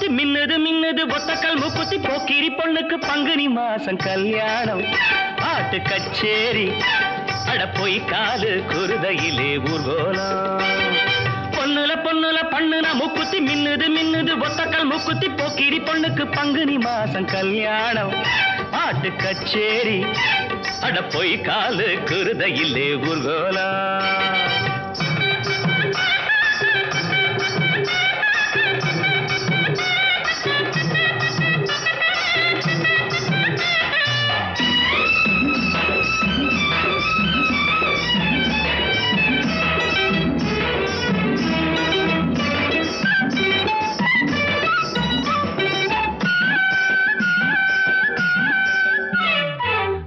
மூக்குத்தி மின்னுது மின்னுது ஒத்தக்கல் மூக்குத்தி போக்கிரி பொண்ணுக்கு பங்குனி மாசம் கல்யாணம் பாட்டு கச்சேரி அட போய் காலு குருதையிலே ஊர்கோலம் பொண்ணுல பொண்ணுல பண்ணுன மூக்குத்தி மின்னுது மின்னுது ஒத்தக்கல் மூக்குத்தி போக்கிரி பொண்ணுக்கு பங்குனி மாசம் கல்யாணம் பாட்டு கச்சேரி அட போய் காலு குருதையிலே ஊர்கோலம்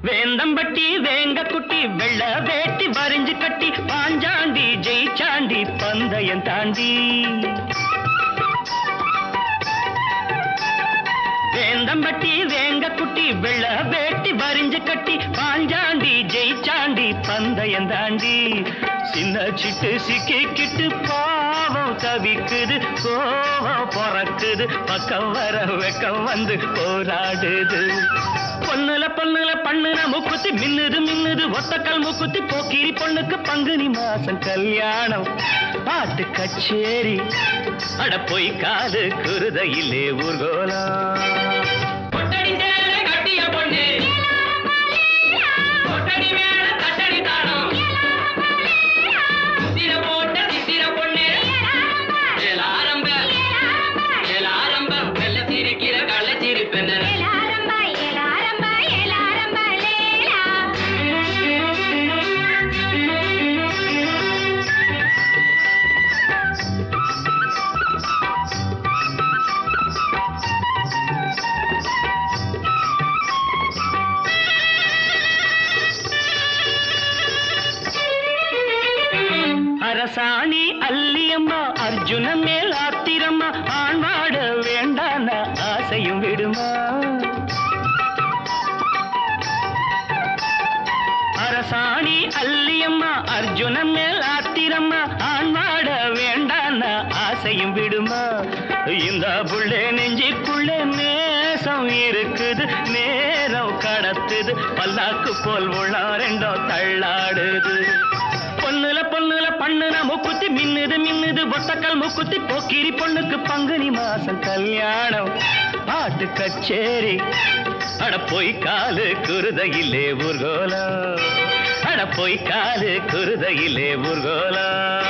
வேந்தம்பட்டி வேங்க குட்டி வெள்ள வேட்டி வரிஞ்சு கட்டி பாஞ்சாண்டி ஜெயிச்சாண்டி பந்தயம் தாண்டி வேந்தம்பட்டி வேங்க குட்டி வெள்ள வேட்டி வரிஞ்சு கட்டி பாஞ்சாண்டி ஜெயிச்சாண்டி பந்தயம் தாண்டி சின்ன சிட்டு சிக்கிக்கிட்டு பாவம் தவிக்குது கோவம் பொறக்குது பக்கம் வர வெக்கம் வந்து போராடுது பொண்ணுல பொண்ணுல பண்ணுன மூக்குத்தி மின்னுது மின்னுது ஒத்தக்கல் மூக்குத்தி போக்கிரி பொண்ணுக்கு பங்குனி மாசம் கல்யாணம் பாட்டு கச்சேரி அட போய் காது குருதையிலே ஊர்கோலம் அரசாணி அல்லியம்மா அர்ஜுன மேல் ஆத்திரம்மா ஆண்வாட வேண்டான ஆசையும் விடுமா அரசாணி அல்லியம்மா அர்ஜுன மேல் ஆத்திரம்மா ஆண்வாட வேண்டான ஆசையும் விடுமா இந்த புள்ளே நெஞ்சிக்குள்ளே நேசம் இருக்குது நேரம் கடத்துது பல்லாக்கு போல் உள்ள ரெண்டோ தள்ளாடுது பொண்ணுல பொண்ணுல பண்ணுன மூக்குத்தி மின்னுது மின்னுது ஒத்தக்கல் மூக்குத்தி போக்கிரி பொண்ணுக்கு பங்குனி மாசம் கல்யாணம் பாட்டு கச்சேரி அட போய் காலு குருதையிலே ஊர்கோலம் அட போய் காலு குருதையிலே ஊர்கோலம்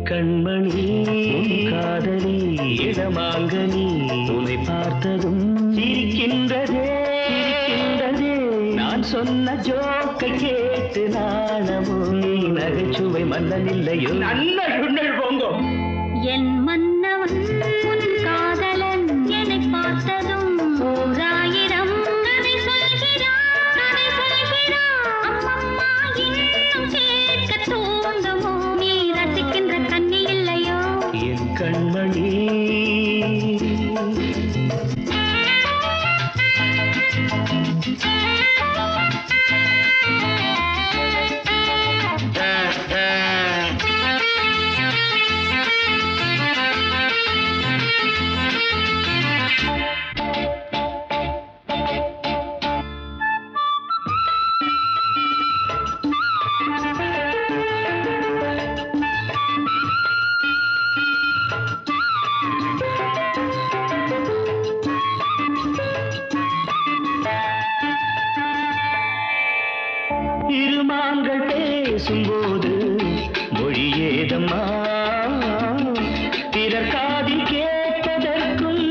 கண்மணி காதலி இடமாங்கனி உன்னை பார்த்ததும் சிரிக்கின்றதே சிரிக்கின்றதே நான் சொன்ன ஜோக்கை கேட்டு நாணமும் நீ நகைச்சுவை மன்னன் இல்லையோ நல்ல சுண்ணல் போங்கோ என் மன்னவன் உன் காதலன் என்னை பார்த்ததும் ஓராயிரம் கதை சொல்கிறான் கதை சொல்கிறான் அம்மம்மா இன்னும் கேட்க தூண்டுமோ நீ ரசிக்கின்ற கண்ணி இல்லையோ என் கண்மணி இருமாங்கள் பேசும்போது மொழியேதம்மா பிறர் காதில் கேட்பதற்கும்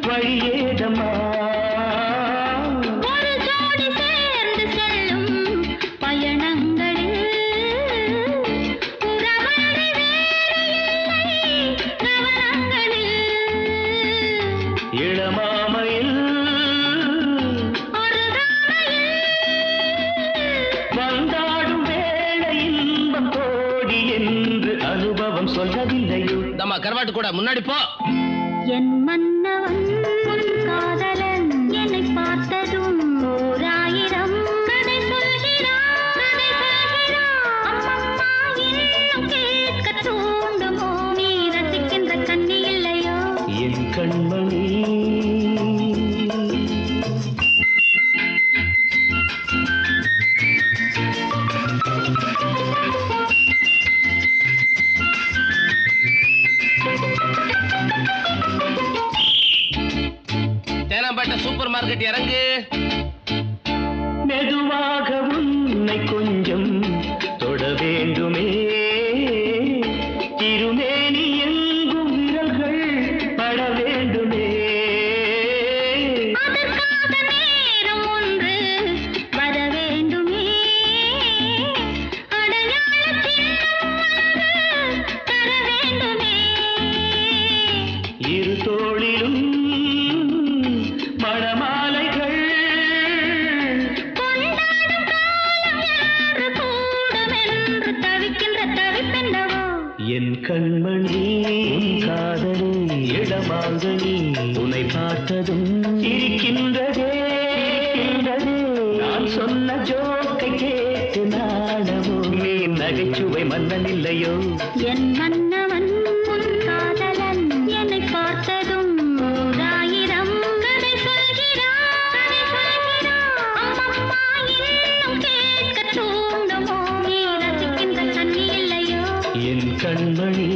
வழியேதம்மா ஒரு ஜோடி சேர்ந்து செல்லும் பயணங்களில் பாட்டு கூட முன்னாடி போ. என் மன்னவன் உன் காதலன் என்னை பார்த்ததும் ஓராயிரம் கதை சொல்கிறான், கதை சொல்கிறான். அம்மம்மா இன்னும் கேட்க தூண்டுமோ, நீ ரசிக்கின்ற கண்ணி இல்லையோ என் கண்மணி. தேனாம்பேட்டை சூப்பர் மார்க்கெட் இறங்கு. மெதுவாக உன்னை கொஞ்சம் தொட வேண்டுமே, திருமேனி எங்கும் விரல்கள் பட வேண்டுமே. அதற்காக நேரம் ஒன்று வர வேண்டுமே, அடையாள சின்னம் ஒன்று தர வேண்டுமே. இரு தோளிலும் மணமாலைகள் கொண்டாடும் காலம் யாரு கூடுமென்று தவிக்கின்ற தவிப்பென்னவோ. என் கண்மணி. உன் காதலி இடமாங்கனி உன்னை பார்த்ததும் இருக்கின்றதே, இருக்கின்றதே. நான் சொன்ன ஜோக்கை கேட்டு நாடமோ, நீ நகைச்சுவை மன்னன் இல்லையோ. என் மன்னவன் உன் காதலன் என்னை பார்த்ததும் ஓராயிரம் கதை சொல்கிறான், கதை சொல்கிறான். அம்மம்மா இன்னும் கேட்க தூண்டுமோ, நீ ரசிக்கின்ற கண்ணி இல்லையோ என் கண்மணி.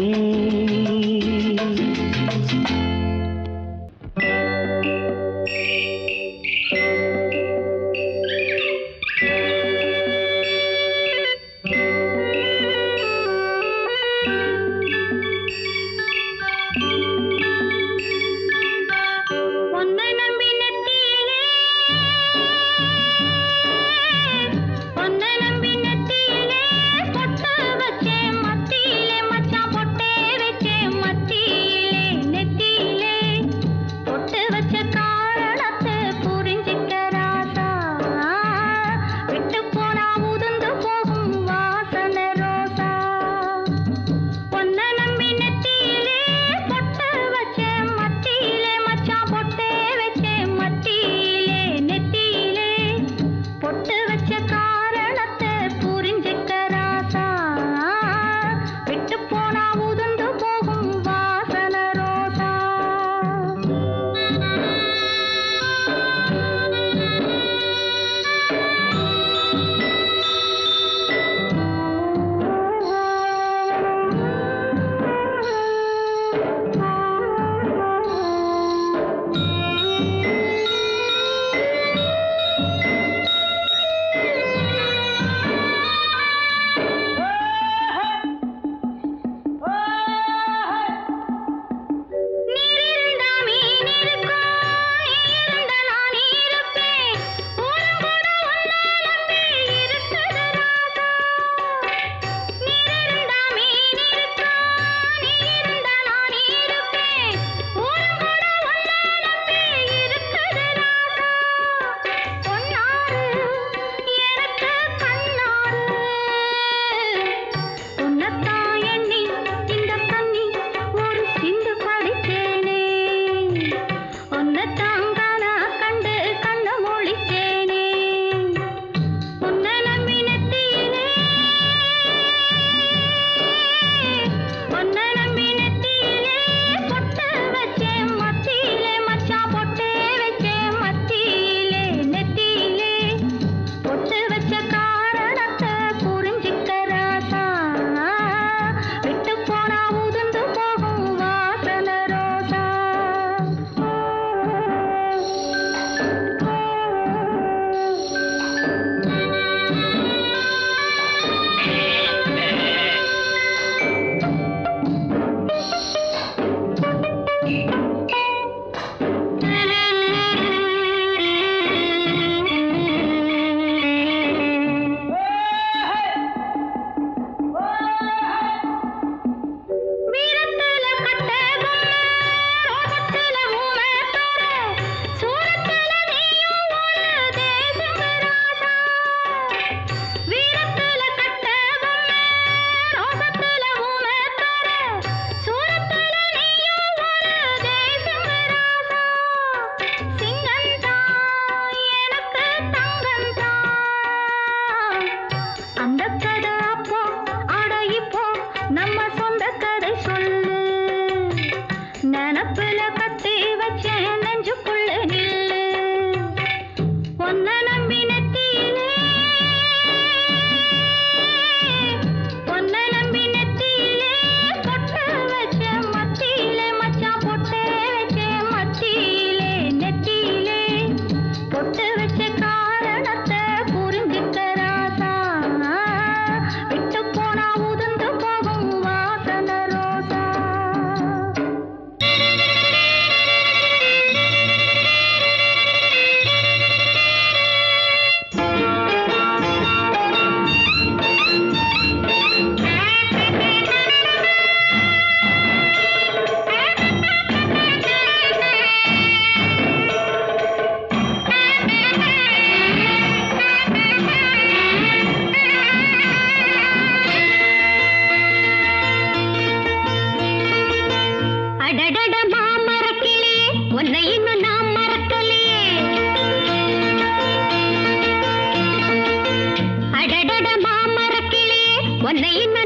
உன்னை இன்னும்